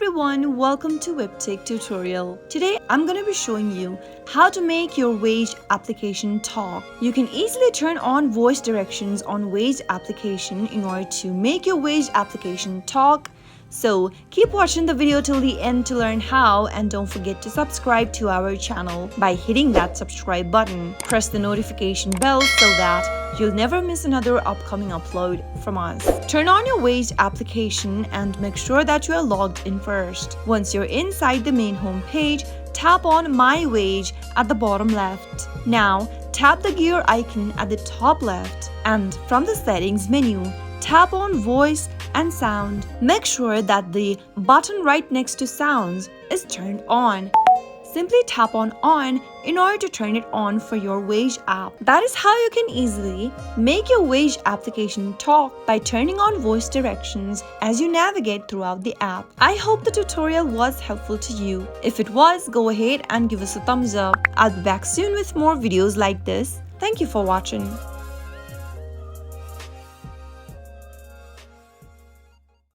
everyone, welcome to Webtech Tutorial. Today I'm going to be showing you how to make your Waze application talk. You can easily turn on voice directions on Waze application in order to make your Waze application talk. So keep watching the video till the end to learn how, and don't forget to subscribe to our channel by hitting that subscribe button. Press the notification bell so that you'll never miss another upcoming upload from us. Turn on your Waze application and make sure that you are logged in first. Once you're inside the main home page, tap on My Waze at the bottom left. Now tap the gear icon at the top left, and from the settings menu, tap on Voice and Sound. Make sure that the button right next to Sounds is turned on. Simply tap on in order to turn it on for your Waze app. That is how you can easily make your Waze application talk by turning on voice directions as you navigate throughout the app. I hope the tutorial was helpful to you. If it was, go ahead and give us a thumbs up. I'll be back soon with more videos like this. Thank you for watching.